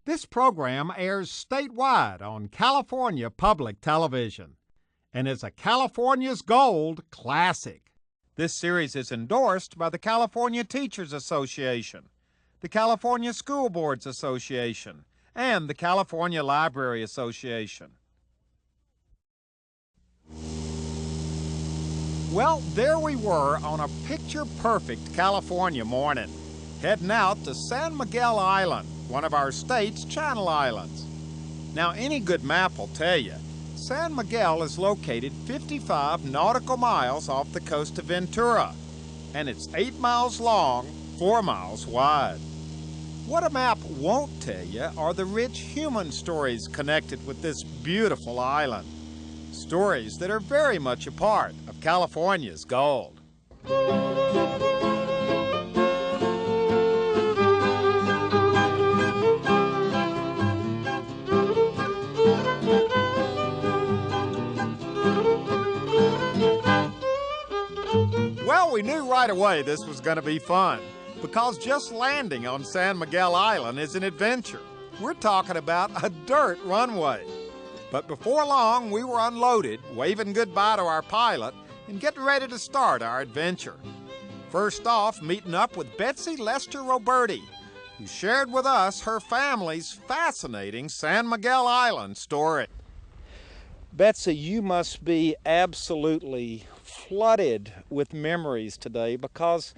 This program airs statewide on California Public Television and is a California's Gold classic. This series is endorsed by the California Teachers Association, the California School Boards Association, and the California Library Association. Well, there we were on a picture-perfect California morning, heading out to San Miguel Island, one of our state's Channel Islands. Now, any good map will tell you, San Miguel is located 55 nautical miles off the coast of Ventura, and it's 8 miles long, 4 miles wide. What a map won't tell you are the rich human stories connected with this beautiful island. Stories that are very much a part of California's gold. Well, we knew right away this was going to be fun, because just landing on San Miguel Island is an adventure. We're talking about a dirt runway. But before long, we were unloaded, waving goodbye to our pilot, and getting ready to start our adventure. First off, meeting up with Betsy Roberti, who shared with us her family's fascinating San Miguel Island story. Betsy, you must be absolutely flooded with memories today, because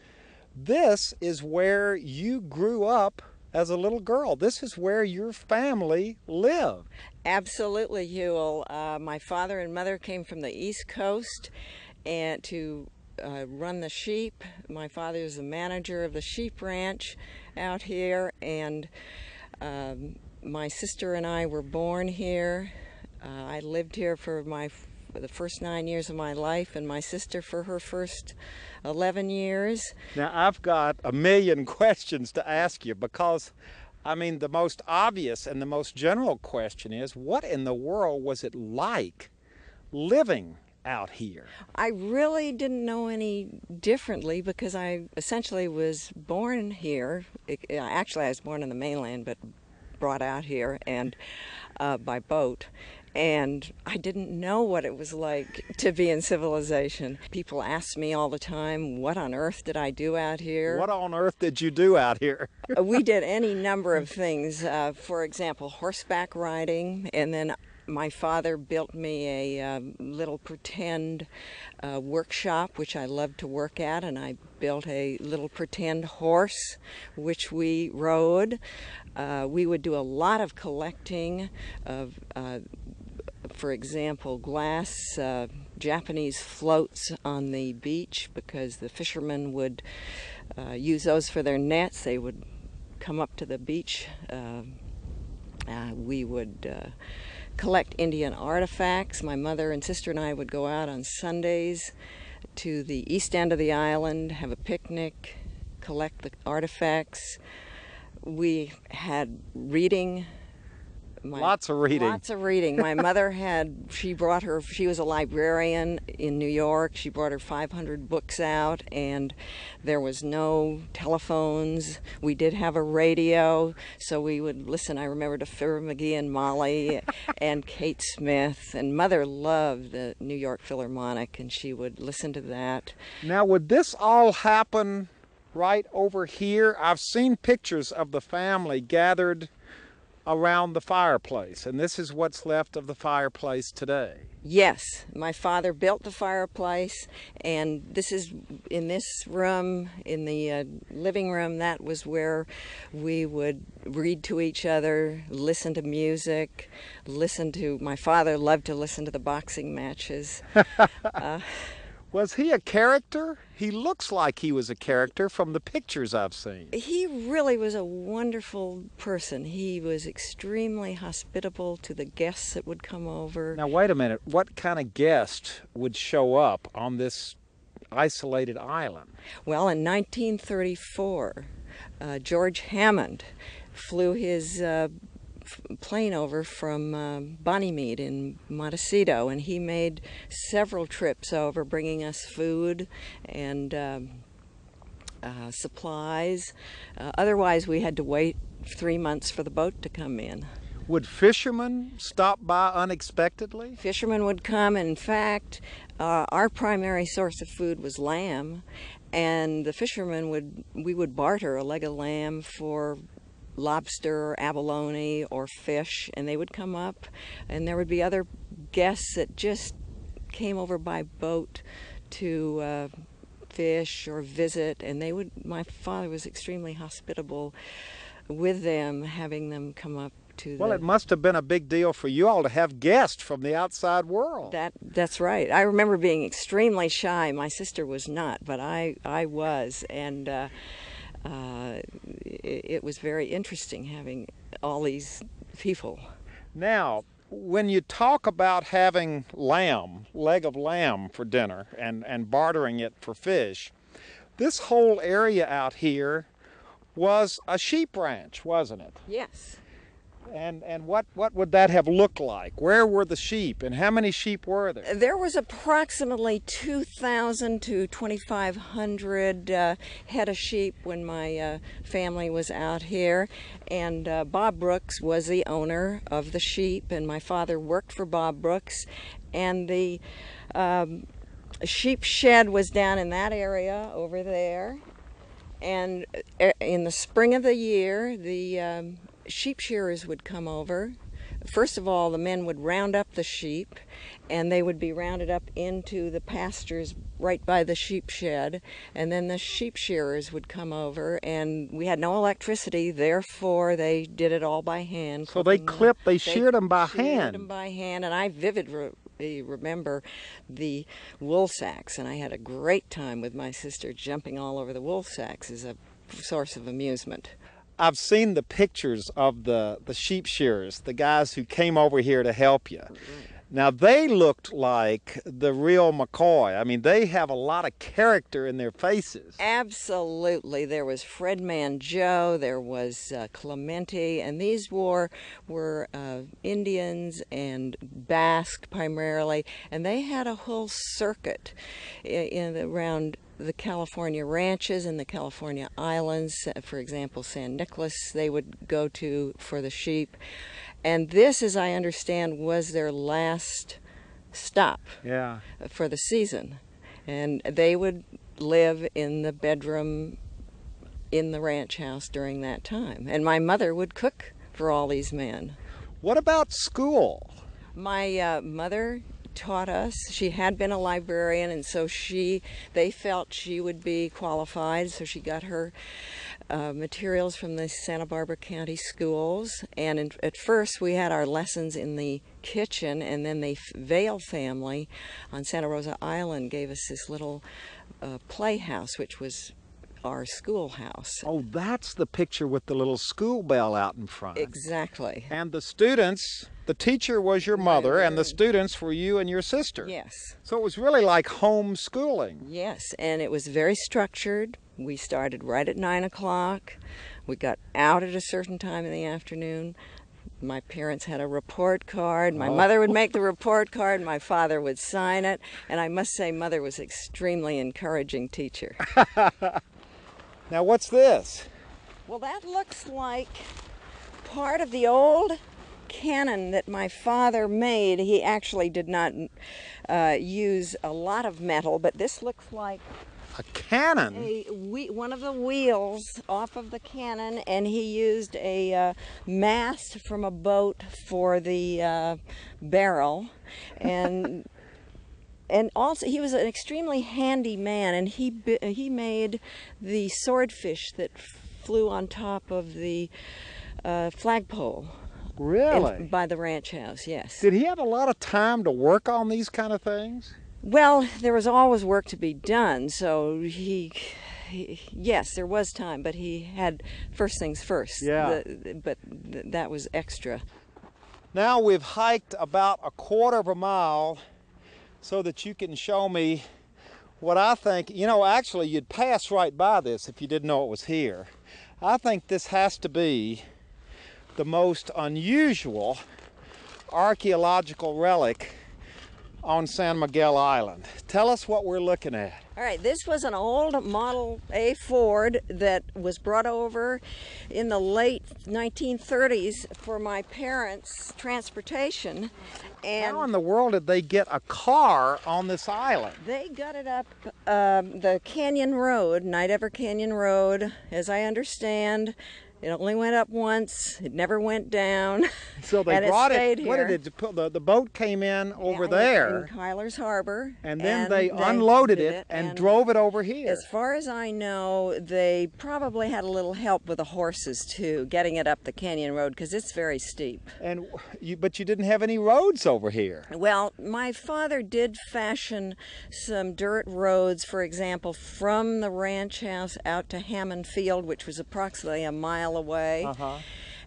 this is where you grew up as a little girl. This is where your family lived. Absolutely, Huell. My father and mother came from the East Coast and to run the sheep. My father is the manager of the sheep ranch out here, and my sister and I were born here. I lived here for the first 9 years of my life, and my sister for her first 11 years. Now, I've got a million questions to ask you, because, I mean, the most obvious and the most general question is, what in the world was it like living out here? I really didn't know any differently, because I essentially was born here. Actually, I was born on the mainland, but brought out here and by boat. And I didn't know what it was like to be in civilization. People ask me all the time, what on earth did I do out here? What on earth did you do out here? We did any number of things. For example, horseback riding, and then my father built me a little pretend workshop, which I loved to work at, and I built a little pretend horse, which we rode. We would do a lot of collecting of for example, glass Japanese floats on the beach, because the fishermen would use those for their nets. They would come up to the beach. We would collect Indian artifacts. My mother and sister and I would go out on Sundays to the east end of the island, have a picnic, collect the artifacts. We had reading. Lots of reading. Lots of reading. My mother she was a librarian in New York. She brought her 500 books out, and there was no telephones. We did have a radio, so we would listen. I remember to Fibber McGee and Molly and Kate Smith, and Mother loved the New York Philharmonic, and she would listen to that. Now, would this all happen right over here? I've seen pictures of the family gathered around the fireplace, and this is what's left of the fireplace today. Yes, my father built the fireplace, and this is in this room, in the living room. That was where we would read to each other, listen to music, my father loved to listen to the boxing matches. Was he a character? He looks like he was a character from the pictures I've seen. He really was a wonderful person. He was extremely hospitable to the guests that would come over. Now, wait a minute. What kind of guest would show up on this isolated island? Well, in 1934, George Hammond flew his plane over from Bonnymead in Montecito, and he made several trips over, bringing us food and supplies. Otherwise, we had to wait 3 months for the boat to come in. Would fishermen stop by unexpectedly? Fishermen would come. In fact, our primary source of food was lamb, and the fishermen we would barter a leg of lamb for lobster, abalone, or fish, and they would come up, and there would be other guests that just came over by boat to fish or visit, and my father was extremely hospitable with them, having them come up to Well, it must have been a big deal for you all to have guests from the outside world. That's right. I remember being extremely shy. My sister was not, but I was, and it was very interesting having all these people. Now, when you talk about having leg of lamb for dinner and bartering it for fish, this whole area out here was a sheep ranch, wasn't it? Yes. And what would that have looked like? Where were the sheep, and how many sheep were there? There was approximately 2,000 to 2,500 head of sheep when my family was out here, and Bob Brooks was the owner of the sheep, and my father worked for Bob Brooks, and the sheep shed was down in that area over there, and in the spring of the year, the sheep shearers would come over. First of all, the men would round up the sheep, and they would be rounded up into the pastures right by the sheep shed, and then the sheep shearers would come over, and we had no electricity, therefore they did it all by hand. So they sheared them by hand. Sheared them by hand, and I vividly remember the wool sacks, and I had a great time with my sister jumping all over the wool sacks as a source of amusement. I've seen the pictures of the sheep shearers, the guys who came over here to help you. Now, they looked like the real McCoy. I mean, they have a lot of character in their faces. Absolutely. There was Fred Man Joe, there was Clemente, and these were Indians and Basque primarily, and they had a whole circuit around the California ranches and the California islands. For example, San Nicolas they would go to for the sheep. And this, as I understand, was their last stop for the season. And they would live in the bedroom in the ranch house during that time. And my mother would cook for all these men. What about school? My mother taught us. She had been a librarian, and so they felt she would be qualified, so she got her materials from the Santa Barbara County schools. And at first we had our lessons in the kitchen, and then the Vail family on Santa Rosa Island gave us this little playhouse, which was our schoolhouse. Oh, that's the picture with the little school bell out in front. Exactly. And the students, the teacher was your mother, and the students were you and your sister. Yes. So it was really like homeschooling. Yes, and it was very structured. We started right at 9 o'clock. We got out at a certain time in the afternoon. My parents had a report card. My mother would make the report card. My father would sign it. And I must say, Mother was an extremely encouraging teacher. Now, what's this? Well, that looks like part of the old cannon that my father made. He actually did not use a lot of metal, but this looks like a cannon? One of the wheels off of the cannon, and he used a mast from a boat for the barrel. And and also he was an extremely handy man, and he made the swordfish that flew on top of the flagpole. Really? By the ranch house, yes. Did he have a lot of time to work on these kind of things? Well, there was always work to be done, so yes, there was time, but he had first things first. Yeah. But that was extra. Now we've hiked about a quarter of a mile so that you can show me what I think, actually you'd pass right by this if you didn't know it was here. I think this has to be the most unusual archaeological relic on San Miguel Island. Tell us what we're looking at. All right, this was an old Model A Ford that was brought over in the late 1930s for my parents' transportation. And how in the world did they get a car on this island? they gutted up the Canyon Road, Night Ever Canyon Road, as I understand. It only went up once. It never went down. So they and brought it stayed it. here. What did it put? The boat came in over in there, Kyler's Harbor, and then they unloaded it and drove it over here. As far as I know, they probably had a little help with the horses too, getting it up the Canyon Road because it's very steep. And but you didn't have any roads over here. Well, my father did fashion some dirt roads, for example, from the ranch house out to Hammond Field, which was approximately a mile away.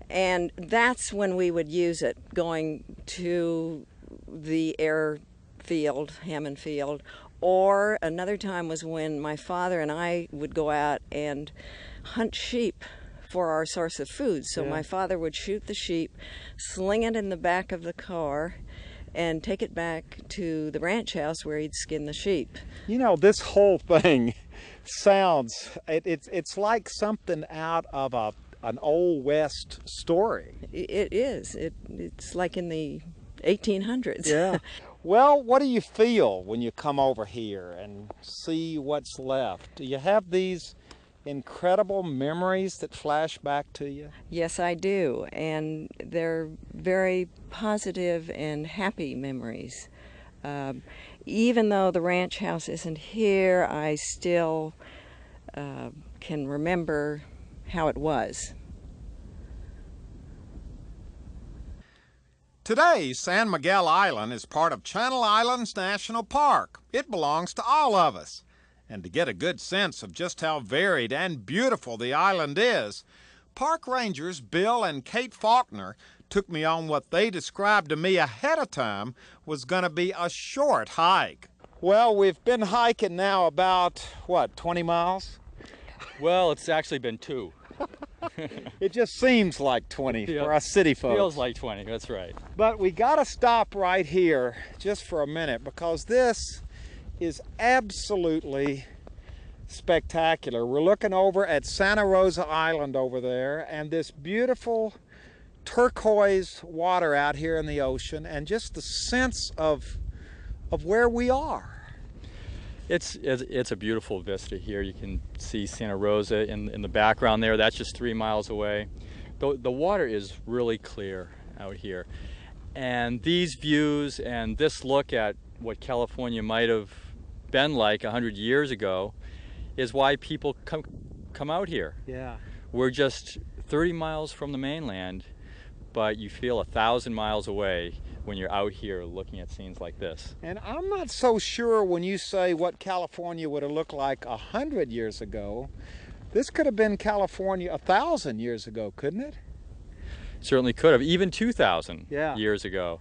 And that's when we would use it, going to the airfield, Hammond Field. Or another time was when my father and I would go out and hunt sheep for our source of food. So my father would shoot the sheep, sling it in the back of the car, and take it back to the ranch house where he'd skin the sheep. You know, this whole thing sounds, it's like something out of an Old West story. It is. It's like in the 1800s. Yeah. Well, what do you feel when you come over here and see what's left? Do you have these incredible memories that flash back to you? Yes, I do. And they're very positive and happy memories. Even though the ranch house isn't here, I still can remember how it was. Today, San Miguel Island is part of Channel Islands National Park. It belongs to all of us. And to get a good sense of just how varied and beautiful the island is, park rangers Bill and Kate Faulkner took me on what they described to me ahead of time was going to be a short hike. Well, we've been hiking now about, what, 20 miles? Well, it's actually been 2. It just seems like 20 for us city folks. Feels like 20, that's right. But we got to stop right here just for a minute because this is absolutely spectacular. We're looking over at Santa Rosa Island over there, and this beautiful turquoise water out here in the ocean, and just the sense of where we are. It's a beautiful vista here. You can see Santa Rosa in the background there. That's just 3 miles away. The water is really clear out here. And these views and this look at what California might have been like 100 years ago is why people come out here. Yeah. We're just 30 miles from the mainland, but you feel 1,000 miles away when you're out here looking at scenes like this. And I'm not so sure when you say what California would have looked like 100 years ago. This could have been California 1,000 years ago, couldn't it? Certainly could have, even 2,000 Yeah. years ago,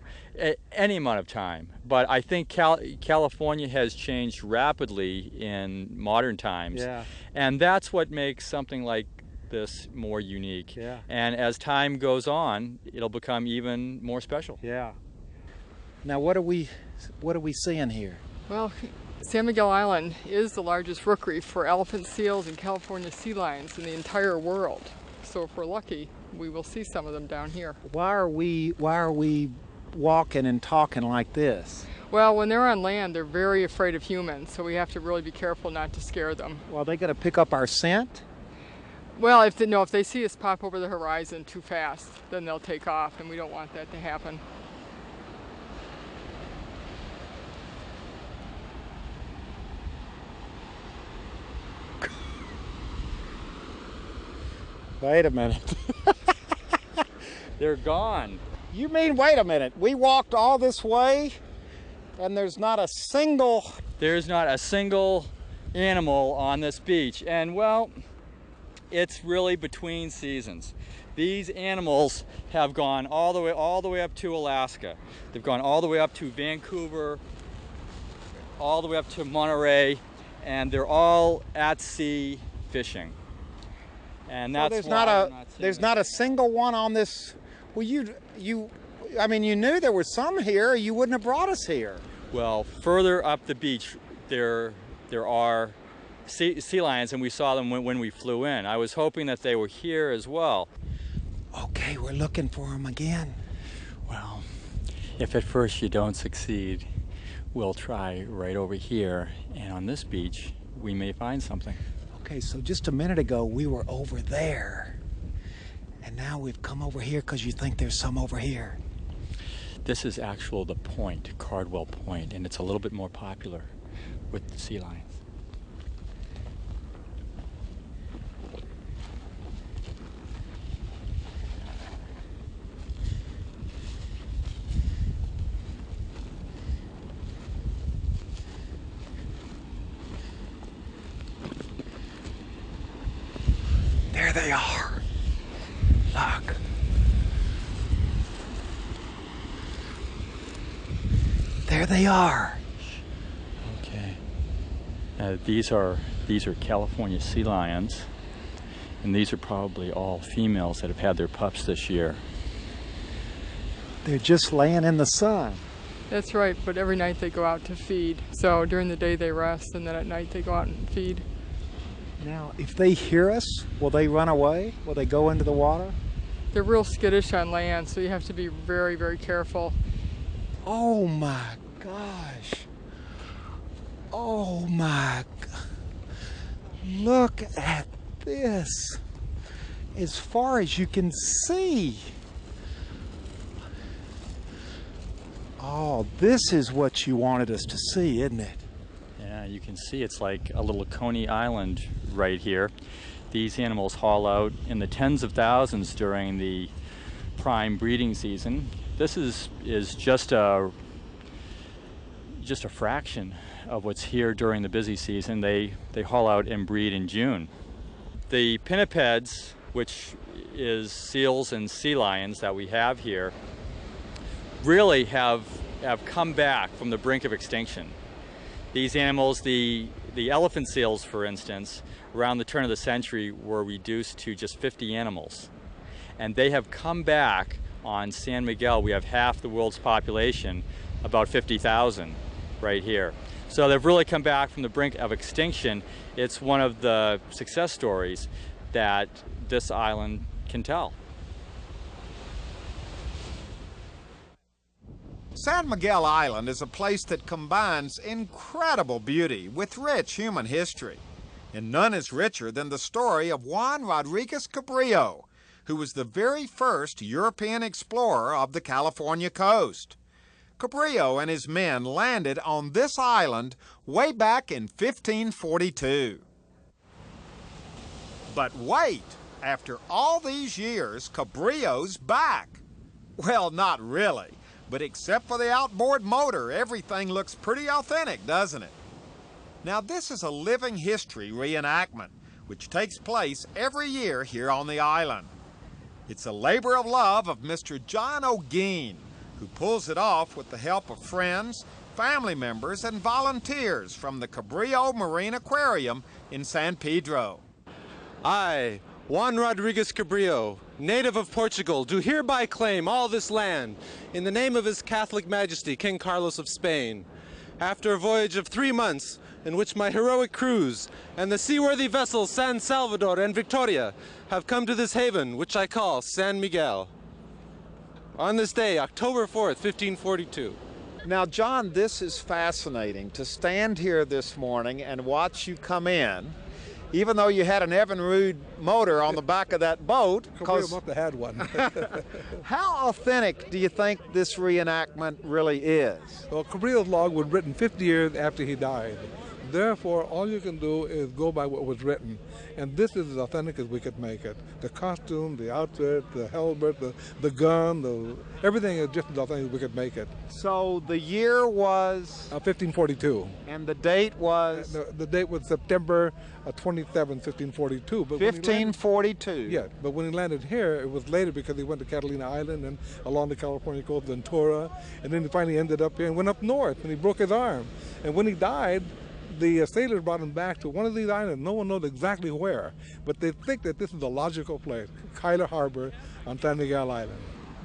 any amount of time. But I think California has changed rapidly in modern times. Yeah. And that's what makes something like this more unique. Yeah. And as time goes on, it'll become even more special. Yeah. Now what are we seeing here? Well, San Miguel Island is the largest rookery for elephant seals and California sea lions in the entire world. So if we're lucky, we will see some of them down here. Why are we walking and talking like this? Well, when they're on land, they're very afraid of humans, so we have to really be careful not to scare them. Well, they got to pick up our scent? Well, if they see us pop over the horizon too fast, then they'll take off, and we don't want that to happen. Wait a minute. They're gone. You mean, wait a minute, we walked all this way and there's not a single... There's not a single animal on this beach. And well, it's really between seasons. These animals have gone all the way up to Alaska. They've gone all the way up to Vancouver, all the way up to Monterey, and they're all at sea fishing. And that's there's not a single one on this. Well, I mean, you knew there were some here, or you wouldn't have brought us here. Well, further up the beach, there there are sea lions, and we saw them when we flew in. I was hoping that they were here as well. Okay, we're looking for them again. Well, if at first you don't succeed, we'll try right over here, and on this beach we may find something. Okay, so just a minute ago we were over there, and now we've come over here because you think there's some over here. This is the point, Cardwell Point, and it's a little bit more popular with the sea lions. There they are. Look. There they are. Okay. These are California sea lions, and these are probably all females that have had their pups this year. They're just laying in the sun. That's right, but every night they go out to feed. So during the day they rest, and then at night they go out and feed. Now, if they hear us, will they run away? Will they go into the water? They're real skittish on land, so you have to be very, very careful. Oh my gosh. Oh my God. Look at this. As far as you can see. Oh, this is what you wanted us to see, isn't it? Yeah, you can see it's like a little Coney Island right here. These animals haul out in the tens of thousands during the prime breeding season. This is just a fraction of what's here during the busy season. They haul out and breed in June. The pinnipeds, which is seals and sea lions that we have here, really have come back from the brink of extinction. These animals, the elephant seals, for instance, around the turn of the century were reduced to just 50 animals. And they have come back on San Miguel. We have half the world's population, about 50,000 right here. So they've really come back from the brink of extinction. It's one of the success stories that this island can tell. San Miguel Island is a place that combines incredible beauty with rich human history. And none is richer than the story of Juan Rodriquez Cabrillo, who was the very first European explorer of the California coast. Cabrillo and his men landed on this island way back in 1542. But wait, after all these years, Cabrillo's back. Well, not really. But except for the outboard motor, everything looks pretty authentic, doesn't it? Now, this is a living history reenactment, which takes place every year here on the island. It's a labor of love of Mr. John Olguin, who pulls it off with the help of friends, family members, and volunteers from the Cabrillo Marine Aquarium in San Pedro. I, Juan Rodriquez Cabrillo, native of Portugal, do hereby claim all this land in the name of His Catholic Majesty, King Carlos of Spain. After a voyage of 3 months, in which my heroic crews and the seaworthy vessels San Salvador and Victoria have come to this haven, which I call San Miguel. On this day, October 4th, 1542. Now, John, this is fascinating to stand here this morning and watch you come in, even though you had an Evinrude motor on the back of that boat. Cabrillo must have had one. How authentic do you think this reenactment really is? Well, Cabrillo's log was written 50 years after he died. Therefore, all you can do is go by what was written. And this is as authentic as we could make it. The costume, the outfit, the halberd, the gun, everything is just as authentic as we could make it. So the year was? 1542. And the date was? The date was September 27, 1542. But 1542? Yeah, but when he landed here, it was later because he went to Catalina Island and along the California coast, Ventura, and then he finally ended up here and went up north, and he broke his arm. And when he died, the sailors brought him back to one of these islands. No one knows exactly where, but they think that this is a logical place, Kyler Harbor on San Miguel Island.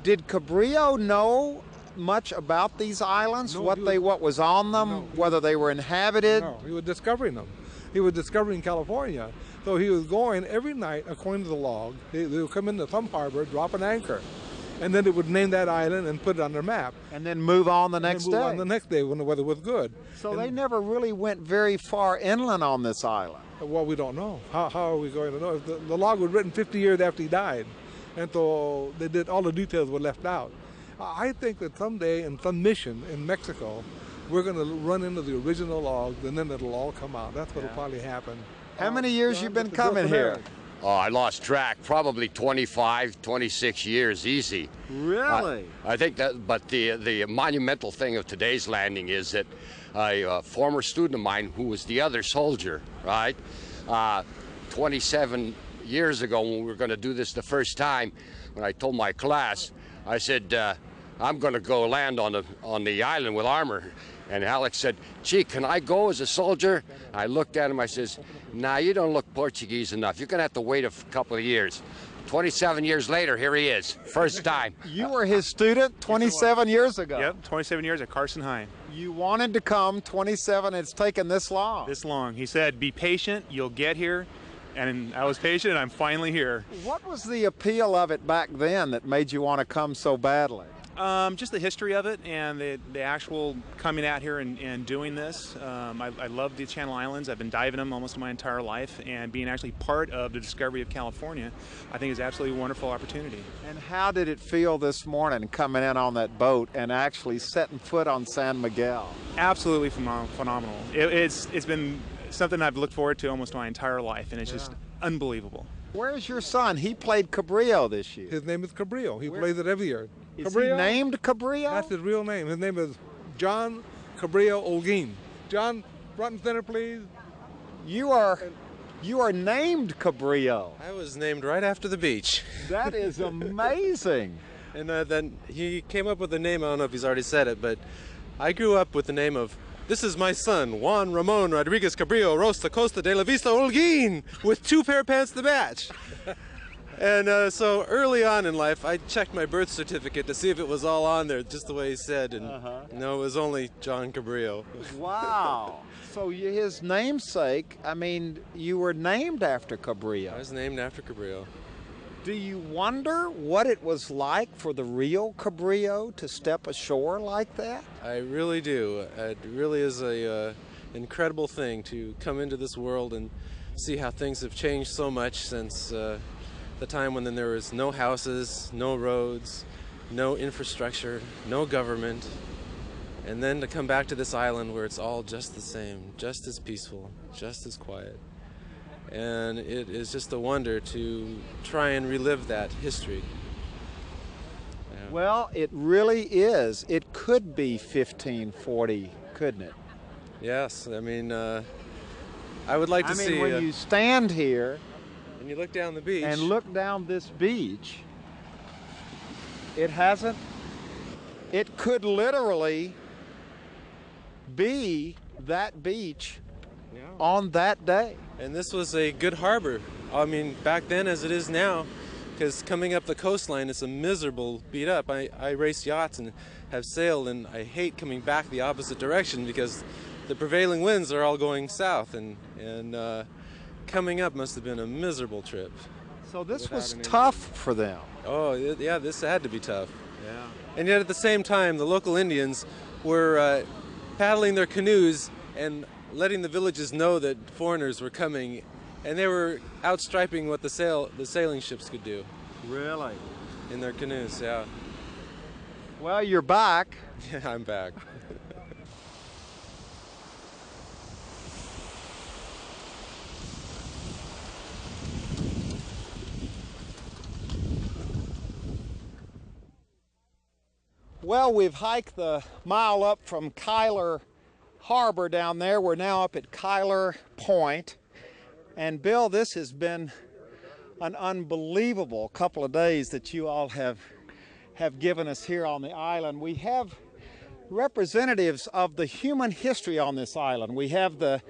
Did Cabrillo know much about these islands? No, what was on them? No. Whether they were inhabited? No, he was discovering them. He was discovering California. So he was going every night, according to the log. They would come into some harbor, drop an anchor, and then they would name that island and put it on their map. And then move on the next day. Move on the next day when the weather was good. So they never really went very far inland on this island. Well, we don't know. How are we going to know? The log was written 50 years after he died, and so they did, all the details were left out. I think that someday in some mission in Mexico, we're going to run into the original logs, and then it'll all come out. That's what'll probably happen. How many years you been coming here? Oh, I lost track. Probably 25, 26 years, easy. Really? I think that, but the monumental thing of today's landing is that a former student of mine who was the other soldier, right? 27 years ago when we were going to do this the first time, when I told my class, I said, I'm going to go land on the island with armor. And Alex said, gee, can I go as a soldier? I looked at him, I says, nah, you don't look Portuguese enough. You're going to have to wait a couple of years. 27 years later, here he is, first time. You were his student 27 years ago. Yep, 27 years at Carson High. You wanted to come 27, it's taken this long. This long. He said, be patient, you'll get here. And I was patient, and I'm finally here. What was the appeal of it back then that made you want to come so badly? Just the history of it and the actual coming out here and doing this. I love the Channel Islands. I've been diving them almost my entire life, and being actually part of the discovery of California, I think is absolutely a wonderful opportunity. And how did it feel this morning coming in on that boat and actually setting foot on San Miguel? Absolutely phenomenal. It's been something I've looked forward to almost my entire life, and it's just unbelievable. Where's your son? He played Cabrillo this year. His name is Cabrillo. He plays it every year. Is Cabrillo? he named Cabrillo? That's his real name. His name is John Cabrillo Olguin. John, front and center, please. You are named Cabrillo. I was named right after the beach. That is amazing. And then he came up with a name, I don't know if he's already said it, but I grew up with the name of, this is my son, Juan Ramon Rodriquez Cabrillo, Rosta Costa de la Vista Olguin, with 2 pair of pants to match. And so early on in life, I checked my birth certificate to see if it was all on there, just the way he said, and no, it was only John Cabrillo. Wow. So his namesake, I mean, you were named after Cabrillo. I was named after Cabrillo. Do you wonder what it was like for the real Cabrillo to step ashore like that? I really do. It really is a incredible thing to come into this world and see how things have changed so much since the time when there was no houses, no roads, no infrastructure, no government, and then to come back to this island where it's all just the same, just as peaceful, just as quiet. And it is just a wonder to try and relive that history. Yeah. Well, it really is. It could be 1540, couldn't it? Yes, I mean, I would like to see... when you stand here and you look down the beach... and look down this beach, it could literally be that beach on that day. And this was a good harbor. I mean, back then as it is now, because coming up the coastline, it's a miserable beat up. I race yachts and have sailed, and I hate coming back the opposite direction because the prevailing winds are all going south, and coming up must have been a miserable trip. So this was tough for them. Oh, yeah, this had to be tough. Yeah. And yet at the same time, the local Indians were paddling their canoes and letting the villages know that foreigners were coming, and they were outstriping what the sailing ships could do. Really? In their canoes, yeah. Well, you're back. Yeah, I'm back. Well, we've hiked the mile up from Kyler Harbor down there. We're now up at Kyler Point. And Bill, this has been an unbelievable couple of days that you all have given us here on the island. We have representatives of the human history on this island. We have the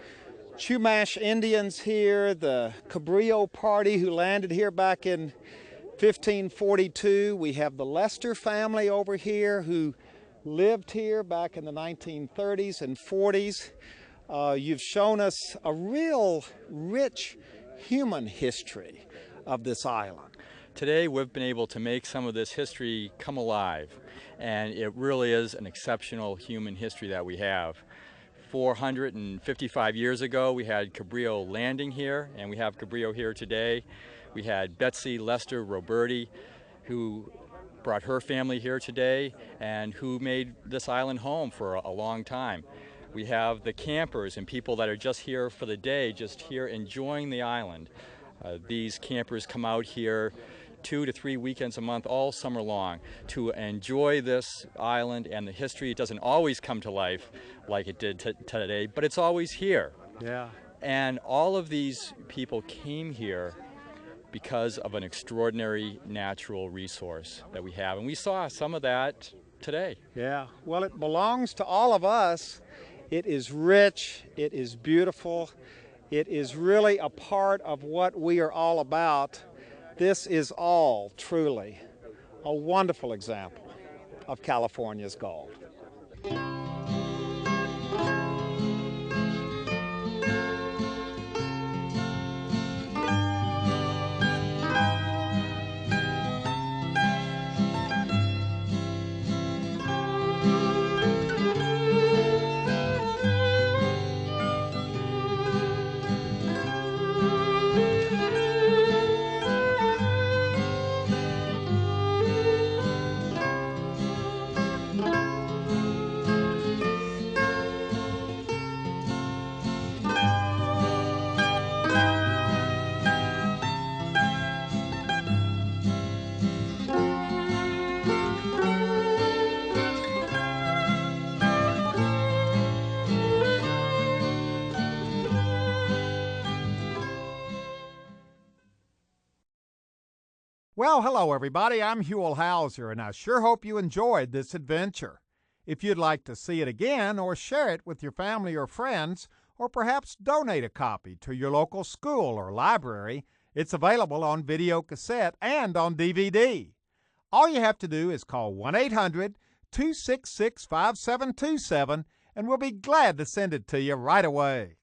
Chumash Indians here, the Cabrillo party who landed here back in 1542. We have the Lester family over here who lived here back in the 1930s and 40s. You've shown us a real rich human history of this island. Today we've been able to make some of this history come alive, and it really is an exceptional human history that we have. 455 years ago we had Cabrillo landing here, and we have Cabrillo here today. We had Betsy, Lester, Roberti, who brought her family here today and who made this island home for a long time. We have the campers and people that are just here for the day, just here enjoying the island. These campers come out here 2 to 3 weekends a month, all summer long, to enjoy this island and the history. It doesn't always come to life like it did today, but it's always here. Yeah. And all of these people came here because of an extraordinary natural resource that we have. And we saw some of that today. Yeah, well, it belongs to all of us. It is rich, it is beautiful, it is really a part of what we are all about. This is all truly a wonderful example of California's gold. Well, hello everybody, I'm Huell Hauser, and I sure hope you enjoyed this adventure. If you'd like to see it again or share it with your family or friends, or perhaps donate a copy to your local school or library, it's available on video cassette and on DVD. All you have to do is call 1-800-266-5727, and we'll be glad to send it to you right away.